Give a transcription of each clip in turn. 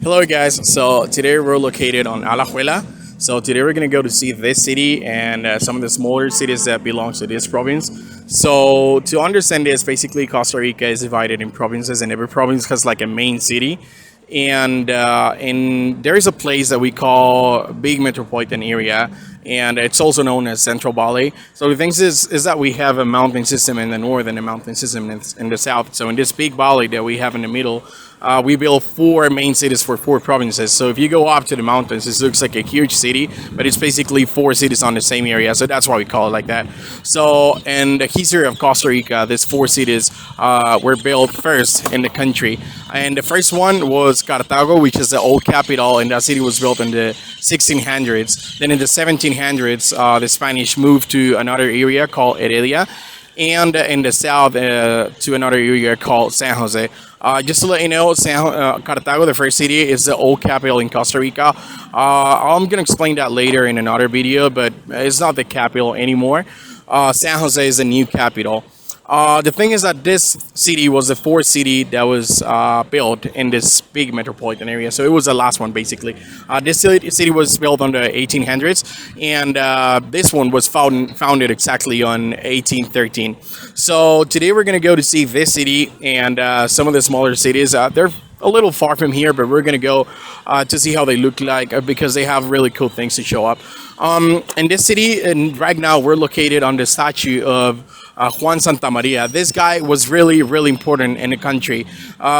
Hello guys, so today we're located on Alajuela. So today we're gonna go to see this city and some of the smaller cities that belong to this province. So to understand this, basically Costa Rica is divided in provinces and every province has like a main city. And there is a place that we call big metropolitan area, and it's also known as Central Valley. So the thing is that we have a mountain system in the north and a mountain system in the south. So in this big valley that we have in the middle, we built four main cities for four provinces. So if you go up to the mountains, it looks like a huge city, but it's basically four cities on the same area. So that's why we call it like that. So in the history of Costa Rica, these four cities were built first in the country. And the first one was Cartago, which is the old capital, and that city was built in the 1600s. Then in the 1700s, the Spanish moved to another area called Heredia, and in the south to another area called San Jose. Just to let you know, Cartago, the first city, is the old capital in Costa Rica. I'm going to explain that later in another video, but it's not the capital anymore. San Jose is the new capital. The thing is that this city was the fourth city that was built in this big metropolitan area. So it was the last one, basically. This city was built on the 1800s, and this one was founded exactly on 1813. So today we're going to go to see this city and some of the smaller cities. They're a little far from here, but we're going to go to see how they look like because they have really cool things to show up. In this city, and right now we're located on the statue of Juan Santamaría. This guy was really, really important in the country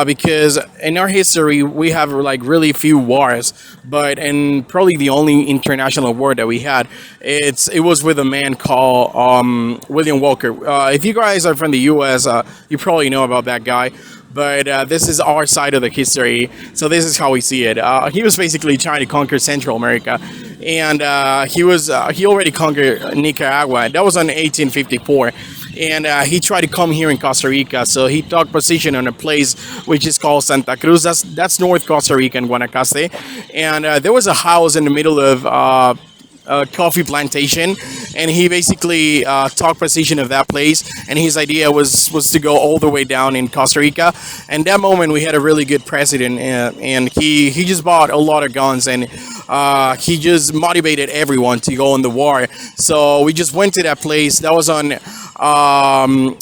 because in our history we have like really few wars, but in probably the only international war that we had, it was with a man called William Walker. If you guys are from the U.S., you probably know about that guy. But this is our side of the history, so this is how we see it. He was basically trying to conquer Central America, and he already conquered Nicaragua. That was in 1854. And he tried to come here in Costa Rica, so he took position on a place which is called Santa Cruz. That's North Costa Rica in Guanacaste, and there was a house in the middle of a coffee plantation, and he basically took position of that place, and his idea was to go all the way down in Costa Rica. And that moment we had a really good president, and he just bought a lot of guns, and he just motivated everyone to go in the war. So we just went to that place. That was on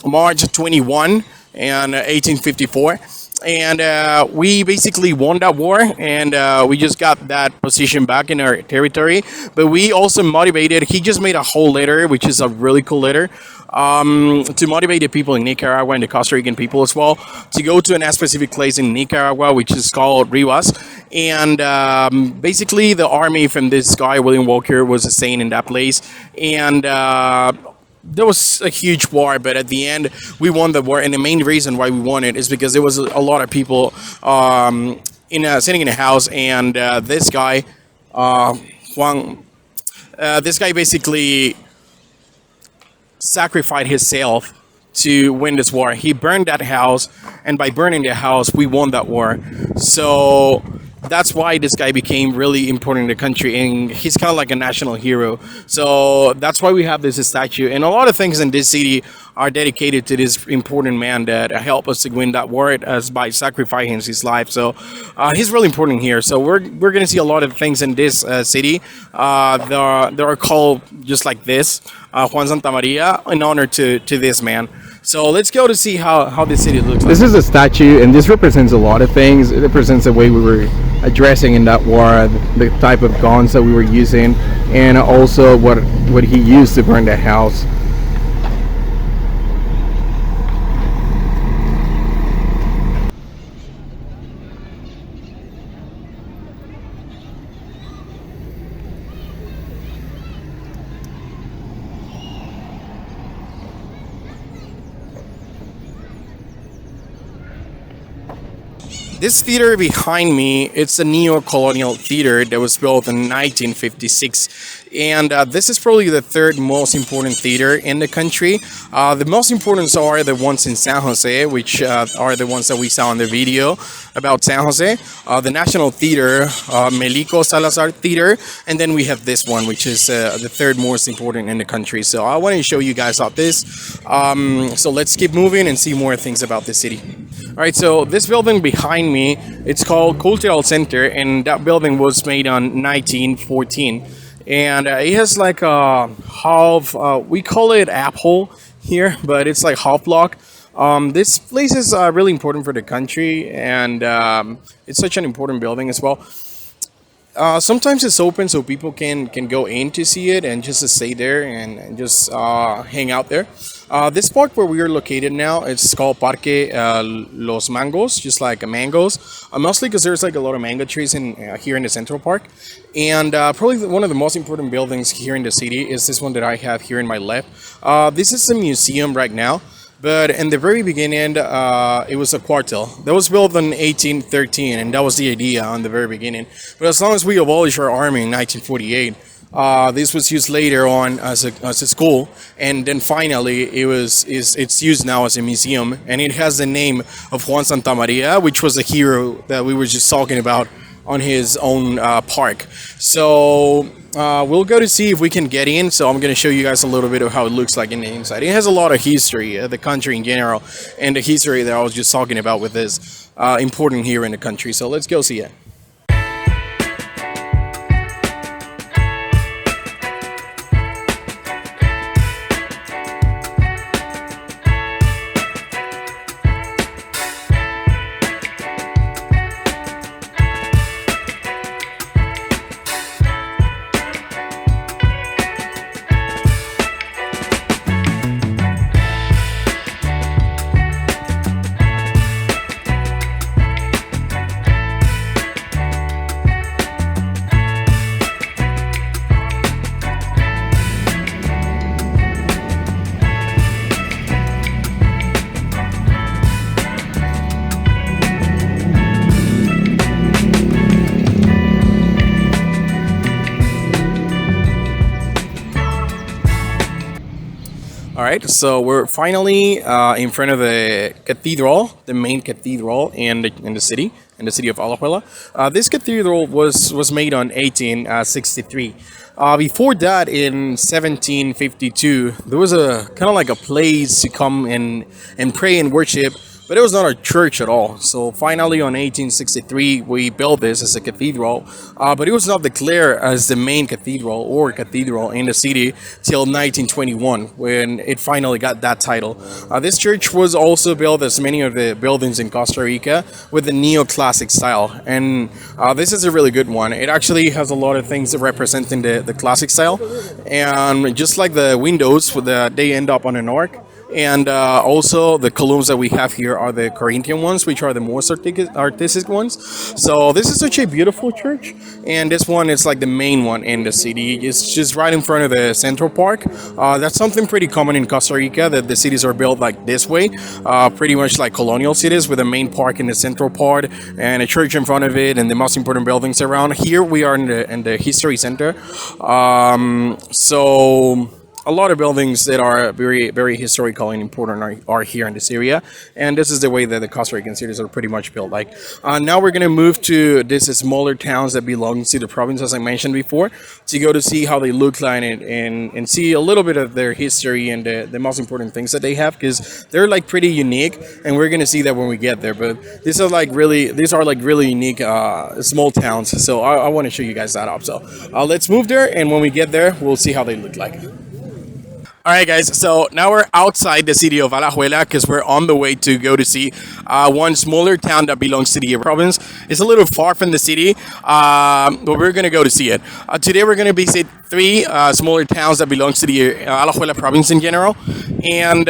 March 21 and 1854. And we basically won that war, and we just got that position back in our territory. But we also motivated, he just made a whole letter, which is a really cool letter, to motivate the people in Nicaragua and the Costa Rican people as well to go to a specific place in Nicaragua, which is called Rivas. And basically the army from this guy, William Walker, was staying in that place. And there was a huge war, but at the end we won the war, and the main reason why we won it is because there was a lot of people sitting in a house, and this guy Juan, this guy basically sacrificed himself to win this war. He burned that house, and by burning the house we won that war. So that's why this guy became really important in the country, and he's kind of like a national hero. So that's why we have this statue, and a lot of things in this city are dedicated to this important man that helped us to win that war as by sacrificing his life. So he's really important here. So we're gonna see a lot of things in this city. They are called just like this, Juan Santamaría, in honor to this man. So let's go to see how this city looks like. This is a statue, and this represents a lot of things. It represents the way we were addressing in that war, the type of guns that we were using, and also what he used to burn the house. This theater behind me, it's a neo-colonial theater that was built in 1956. and this is probably the third most important theater in the country. The most important are the ones in San Jose, which are the ones that we saw in the video about San Jose. The National Theater, Melico Salazar Theater, and then we have this one, which is the third most important in the country. So I want to show you guys out this. So let's keep moving and see more things about the city. All right, so this building behind me, it's called Cultural Center, and that building was made on 1914. And it has like a half, we call it apple here, but it's like half block. This place is really important for the country, and it's such an important building as well. Sometimes it's open so people can go in to see it and just to stay there and just hang out there. This park where we are located now, it's called Parque Los Mangos, just like mangoes. Mostly because there's like a lot of mango trees in here in the Central Park. And probably one of the most important buildings here in the city is this one that I have here in my left. This is a museum right now. But in the very beginning, it was a quartel that was built in 1813, and that was the idea on the very beginning. But as long as we abolished our army in 1948, this was used later on as a school, and then finally it's used now as a museum, and it has the name of Juan Santamaría, which was a hero that we were just talking about on his own park. So we'll go to see if we can get in. So I'm going to show you guys a little bit of how it looks like in the inside. It has a lot of history, the country in general, and the history that I was just talking about with this important here in the country. So let's go see it. All right, so we're finally in front of the cathedral, the main cathedral in the city of Alajuela. This cathedral was made on 1863. Before that, in 1752, there was a kind of like a place to come and pray and worship. But it was not a church at all. So finally, on 1863, we built this as a cathedral. But it was not declared as the main cathedral in the city till 1921, when it finally got that title. This church was also built, as many of the buildings in Costa Rica, with the neoclassic style. And this is a really good one. It actually has a lot of things representing the classic style. And just like the windows, they end up on an arc. And also the columns that we have here are the Corinthian ones, which are the most artistic ones. So this is such a beautiful church, and this one is like the main one in the city. It's just right in front of the Central Park. That's something pretty common in Costa Rica, that the cities are built like this way, pretty much like colonial cities, with a main park in the central part and a church in front of it and the most important buildings around. Here we are in the history center. So a lot of buildings that are very, very historical and important are here in this area, and this is the way that the Costa Rican cities are pretty much built. Like now, we're gonna move to these smaller towns that belong to the province, as I mentioned before, to go to see how they look like and see a little bit of their history and the most important things that they have, because they're like pretty unique, and we're gonna see that when we get there. But these are like really unique small towns. So I want to show you guys that up. So let's move there, and when we get there, we'll see how they look like. All right, guys, so now we're outside the city of Alajuela because we're on the way to go to see one smaller town that belongs to the province. It's a little far from the city, but we're going to go to see it. Today we're going to visit three smaller towns that belongs to the Alajuela province in general. And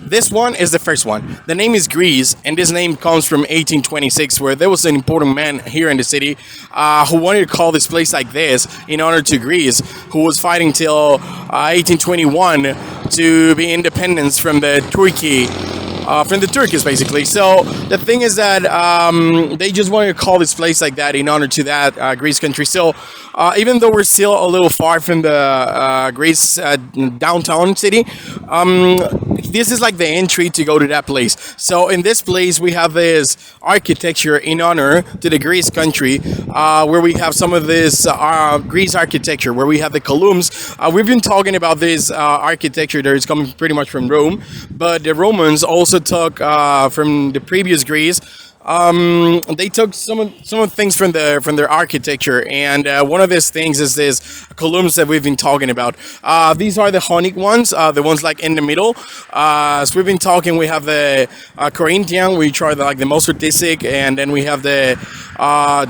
this one is the first one. The name is Greece, and this name comes from 1826, where there was an important man here in the city who wanted to call this place like this in honor to Greece, who was fighting till 1821 to be independence from the Turkey from the Turkish, basically. So the thing is that they just wanted to call this place like that in honor to that Greece country. So even though we're still a little far from the Greece downtown city, this is like the entry to go to that place. So in this place, we have this architecture in honor to the Greece country, where we have some of this Greece architecture, where we have the columns. We've been talking about this architecture that is coming pretty much from Rome, but the Romans also took from the previous Greece. They took some of things from their architecture, and one of these things is this columns that we've been talking about. These are the Honic ones, the ones like in the middle. So we've been talking. We have the Corinthian, which are like the most artistic, and then we have the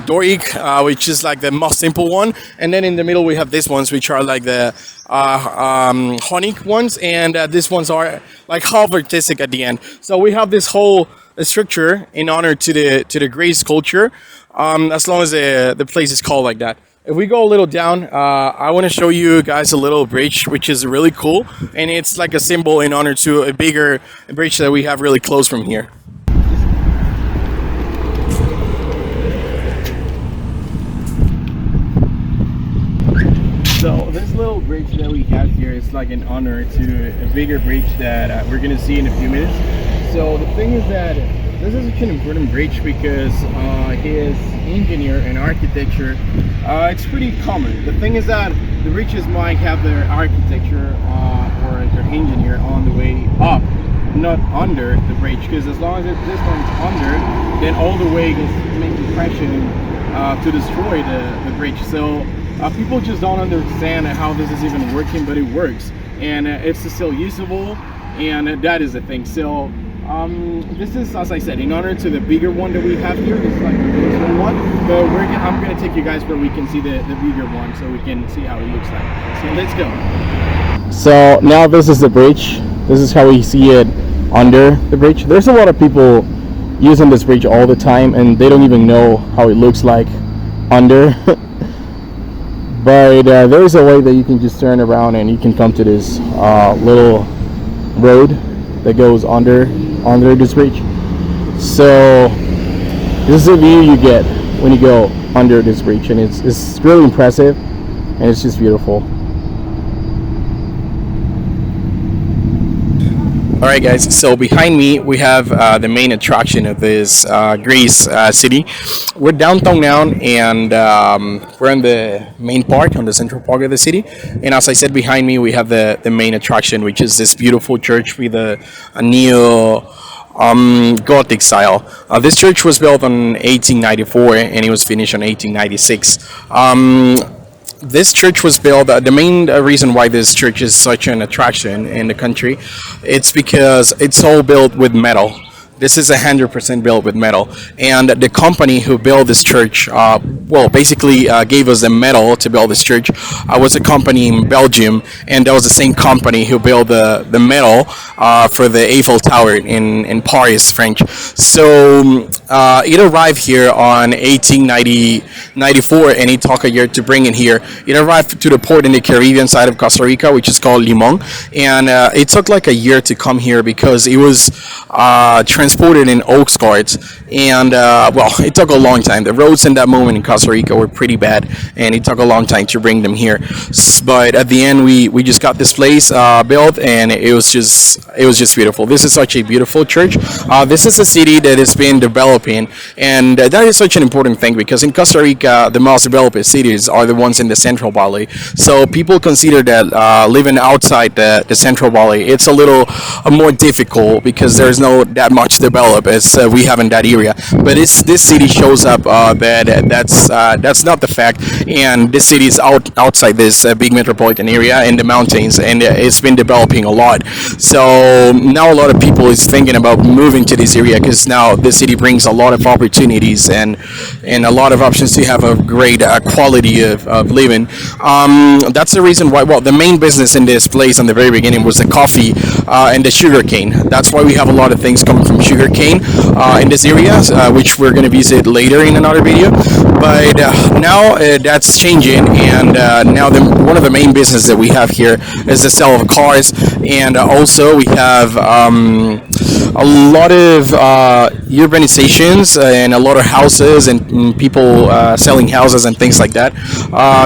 Doric, which is like the most simple one, and then in the middle we have these ones, which are like the Honic ones, and these ones are like half artistic at the end. So we have this whole structure in honor to the Greece culture, as long as the place is called like that. If we go a little down, I want to show you guys a little bridge, which is really cool, and it's like a symbol in honor to a bigger bridge that we have really close from here. So this little bridge that we have here is like an honor to a bigger bridge that we're gonna see in a few minutes. So the thing is that this is such an important bridge because his engineer and architecture, it's pretty common. The thing is that the bridges might have their architecture or their engineer on the way up, not under the bridge, because as long as this one's under, then all the way is making pressure to destroy the bridge. So people just don't understand how this is even working, but it works, and it's still usable, and that is the thing. So this is, as I said, in honor to the bigger one that we have here. This is like the biggest one, but I'm going to take you guys where we can see the bigger one, so we can see how it looks like. So let's go. So now this is the bridge. This is how we see it under the bridge. There's a lot of people using this bridge all the time, and they don't even know how it looks like under. But there is a way that you can just turn around and you can come to this little road that goes under this bridge. So this is the view you get when you go under this bridge, and it's really impressive, and it's just beautiful. Alright guys, so behind me we have the main attraction of this Greece city. We're downtown now, and we're in the main part, on the central part of the city. And as I said, behind me we have the main attraction, which is this beautiful church with a neo Gothic style. This church was built in 1894 and it was finished in 1896. This church was built, the main reason why this church is such an attraction in the country, it's because it's all built with metal. This is 100% built with metal, and the company who built this church, basically gave us the metal to build this church. Was a company in Belgium, and that was the same company who built the metal for the Eiffel Tower in Paris, French. So it arrived here on 1894, and it took a year to bring it here. It arrived to the port in the Caribbean side of Costa Rica, which is called Limon, and it took like a year to come here because it was transported in oxcarts, and it took a long time. The roads in that moment in Costa Rica were pretty bad, and it took a long time to bring them here. But at the end, we just got this place built, and it was just beautiful. This is such a beautiful church. This is a city that has been developing, and that is such an important thing because in Costa Rica, the most developed cities are the ones in the Central Valley. So people consider that living outside the Central Valley, it's a little more difficult because there's no that much developed as we have in that area. But this city shows up that's not the fact, and this city is outside this big metropolitan area in the mountains, and it's been developing a lot. So now a lot of people is thinking about moving to this area because now this city brings a lot of opportunities and a lot of options to have a great quality of living. That's the reason why. Well, the main business in this place in the very beginning was the coffee and the sugar cane. That's why we have a lot of things coming from sugarcane in this area, which we're going to visit later in another video. But now that's changing, and now one of the main business that we have here is the sale of cars, and also we have a lot of urbanizations and a lot of houses and people selling houses and things like that,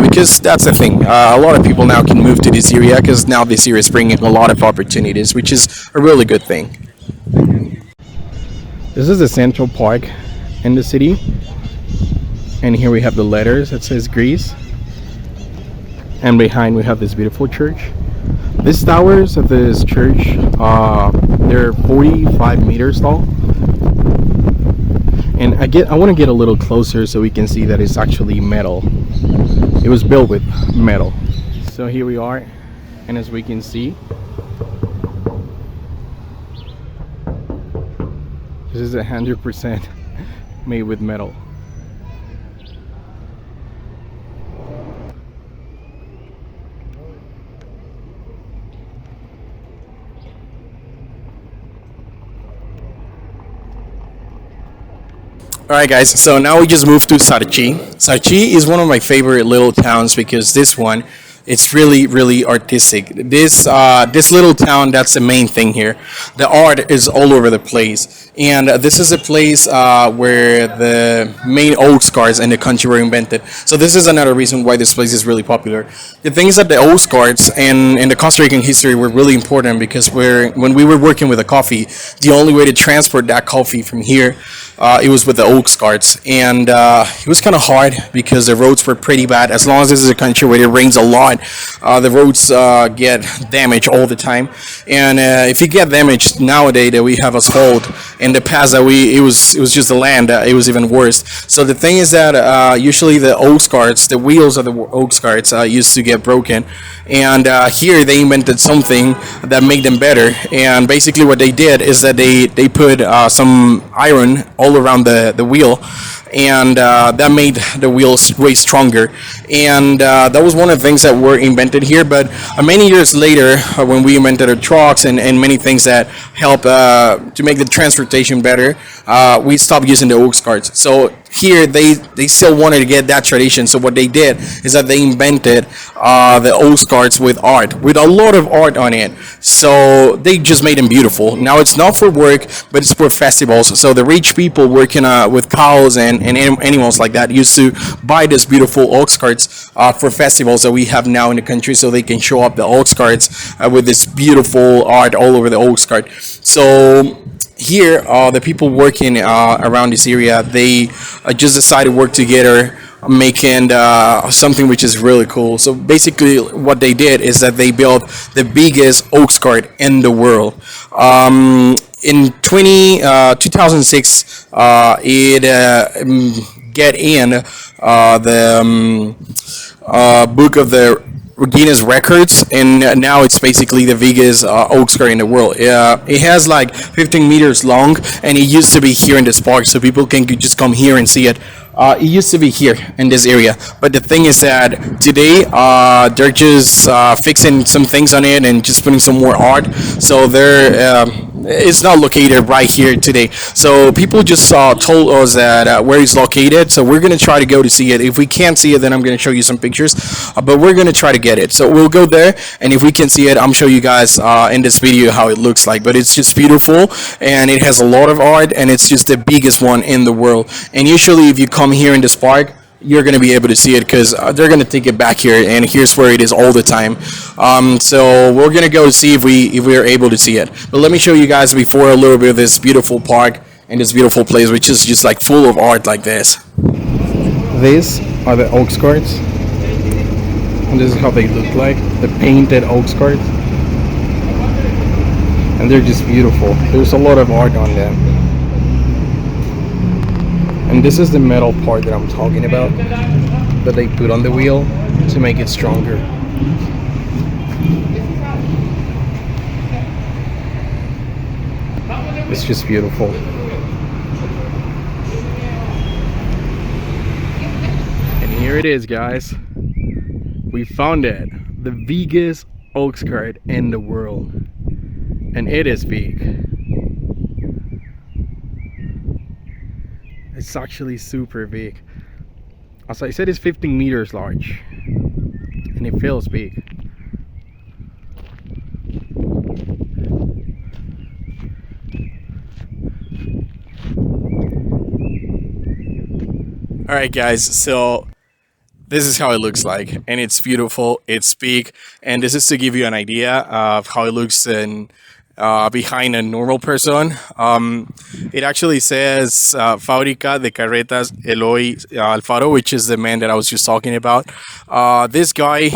because that's the thing. A lot of people now can move to this area because now this area is bringing a lot of opportunities, which is a really good thing. This is the central park in the city, and here we have the letters that says Greece, and behind we have this beautiful church. These towers of this church, they're 45 meters tall, and I want to get a little closer so we can see that it's actually metal. It was built with metal. So here we are, and as we can see, this is 100% made with metal. Alright guys, so now we just moved to Sarchí. Sarchí is one of my favorite little towns because this one, it's really artistic. This little town, that's the main thing here. The art is all over the place, and this is a place where the main oxcarts in the country were invented. So this is another reason why this place is really popular. The thing is that the oxcarts in the Costa Rican history were really important because when we were working with the coffee, the only way to transport that coffee from here, it was with the oxcarts, and it was kind of hard because the roads were pretty bad. As long as this is a country where it rains a lot, the roads get damaged all the time. And if you get damaged nowadays that we have asphalt, in the past that it was just the land, it was even worse. So the thing is that usually the oxcarts, the wheels of the oxcarts used to get broken, and here they invented something that made them better. And basically what they did is that they put some iron all around the wheel, and that made the wheels way stronger. And that was one of the things that were invented here. But many years later, when we invented our trucks and many things that help to make the transportation better, we stopped using the oxcarts. So here they still wanted to get that tradition. So what they did is that they invented the oxcarts with art, with a lot of art on it. So they just made them beautiful. Now it's not for work, but it's for festivals. So the rich people working with cows and animals like that used to buy this beautiful oxcarts for festivals that we have now in the country, so they can show up the oxcarts with this beautiful art all over the oxcart. So here, the people working around this area, they just decided to work together, making something which is really cool. So basically what they did is that they built the biggest oxcart in the world. In 2006, it get in the book of the Guinness Records, and now it's basically the biggest oxcart in the world. It has like 15 meters long, and it used to be here in this park, so people can just come here and see it. It used to be here in this area, but the thing is that today they're just fixing some things on it and just putting some more art. So it's not located right here today. So people just told us that where it's located. So we're gonna try to go to see it. If we can't see it, then I'm gonna show you some pictures. But we're gonna try to get it. So we'll go there, and if we can see it, I'm show you guys in this video how it looks like. But it's just beautiful, and it has a lot of art, and it's just the biggest one in the world. And usually, if you come here in this park, you're going to be able to see it because they're going to take it back here, and here's where it is all the time. So we're going to go see if we are able to see it. But let me show you guys before a little bit of this beautiful park and this beautiful place, which is just like full of art like this. These are the oxcarts, and this is how they look like, the painted oxcarts, and they're just beautiful. There's a lot of art on them. And this is the metal part that I'm talking about, that they put on the wheel to make it stronger. It's just beautiful. And here it is, guys. We found it. The biggest oxcart in the world. And it is big. It's actually super big. As I said, it's 15 meters large, and it feels big. All right, guys. So this is how it looks like, and it's beautiful. It's big, and this is to give you an idea of how it looks in behind a normal person. It actually says Fábrica de Carretas Eloy Alfaro, which is the man that I was just talking about. This guy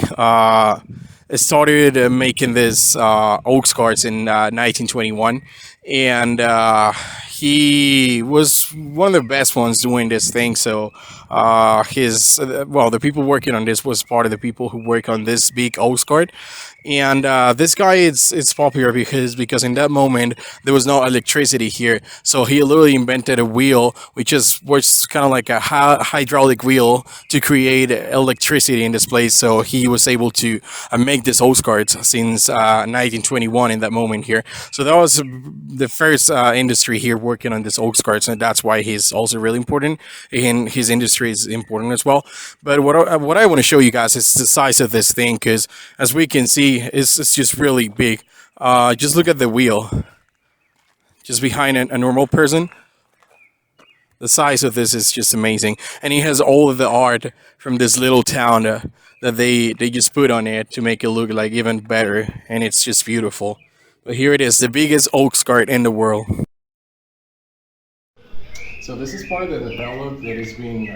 started making this oak carts in 1921, and he was one of the best ones doing this thing. So the people working on this was part of the people who work on this big oak cart. And this guy it's popular because in that moment there was no electricity here, so he literally invented a wheel which was kind of like a hydraulic wheel to create electricity in this place. So he was able to make this oak cart since 1921 in that moment here. So that was the first industry here working on this oak carts, and that's why he's also really important, and his industry is important as well. But what I want to show you guys is the size of this thing, because as we can see, it's just really big. Just look at the wheel, just behind a normal person. The size of this is just amazing, and he has all of the art from this little town that they just put on it to make it look like even better, and it's just beautiful. But here it is, the biggest oak cart in the world. So this is part of the development that is being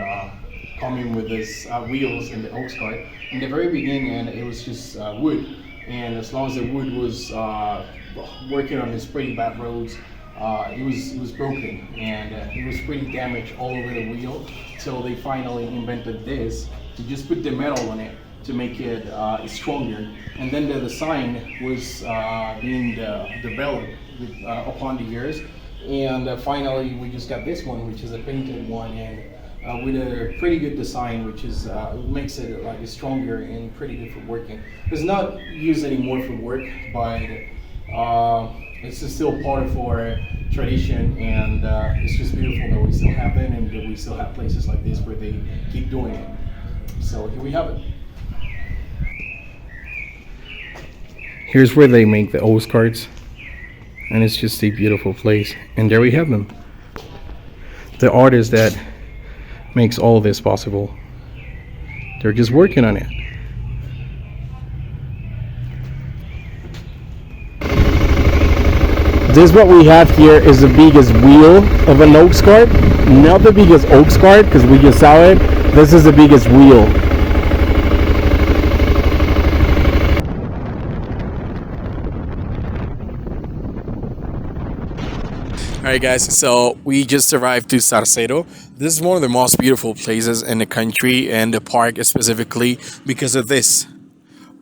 coming with this wheels in the oak cart. In the very beginning, it was just wood, and as long as the wood was working on these pretty bad roads, it was broken, and it was pretty damaged all over the wheel, till they finally invented this to just put the metal on it to make it stronger. And then the design was being developed upon the years, and finally we just got this one, which is a painted one, and with a pretty good design, which is makes it like stronger and pretty good for working. It's not used anymore for work, but it's still part of our tradition, and it's just beautiful that we still have them, and that we still have places like this where they keep doing it. So here we have it. Here's where they make the oak carts, and it's just a beautiful place. And there we have them, the artist that makes all this possible. They're just working on it. This what we have here is the biggest wheel of an oak cart, not the biggest oak cart because we just saw it. This is the biggest wheel. Alright guys, so we just arrived to Sarcero. This is one of the most beautiful places in the country, and the park specifically because of this.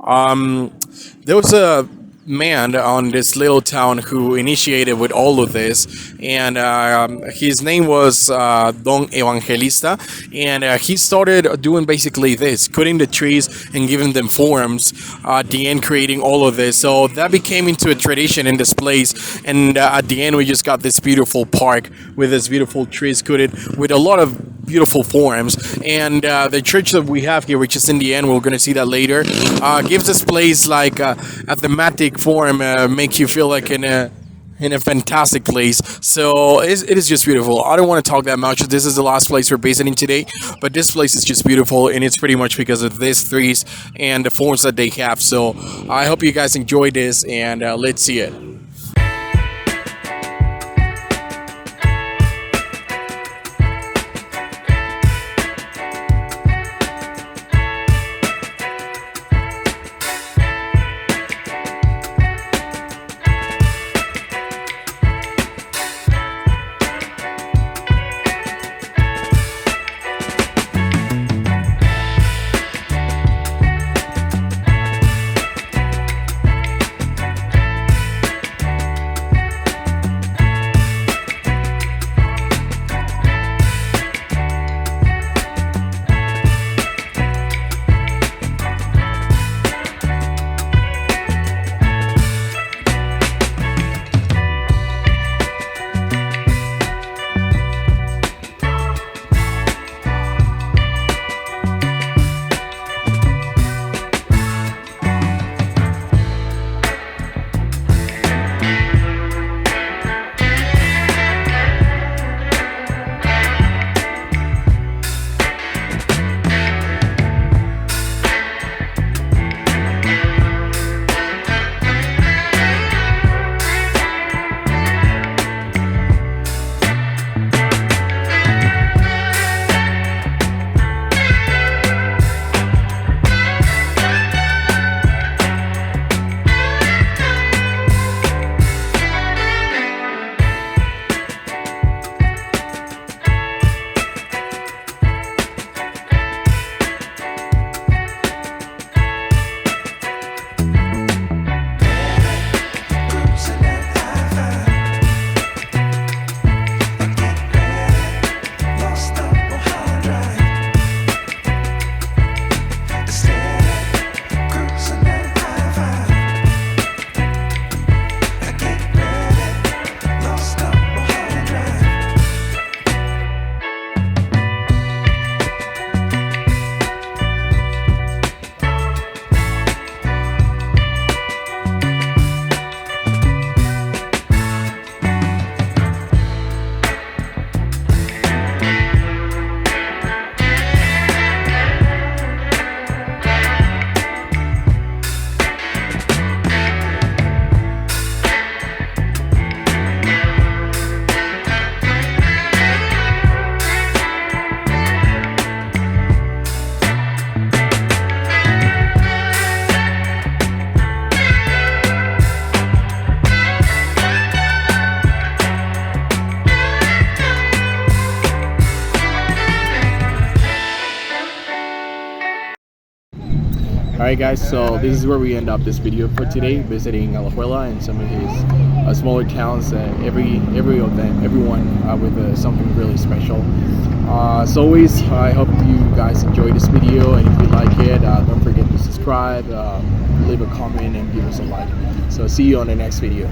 There was a man on this little town who initiated with all of this, and his name was Don Evangelista, and he started doing basically this, cutting the trees and giving them forms, at the end creating all of this. So that became into a tradition in this place, and at the end we just got this beautiful park with this beautiful trees cutted with a lot of beautiful forms. And the church that we have here, which is in the end, we're going to see that later, gives this place like a thematic form, make you feel like in a fantastic place. So it is just beautiful. I don't want to talk that much. This is the last place we're visiting today, but this place is just beautiful, and it's pretty much because of these trees and the forms that they have. So I hope you guys enjoyed this, and let's see it. Alright guys, so this is where we end up this video for today, visiting Alajuela and some of his smaller towns. Everyone with something really special. As always, I hope you guys enjoy this video, and if you like it, don't forget to subscribe, leave a comment, and give us a like. So see you on the next video.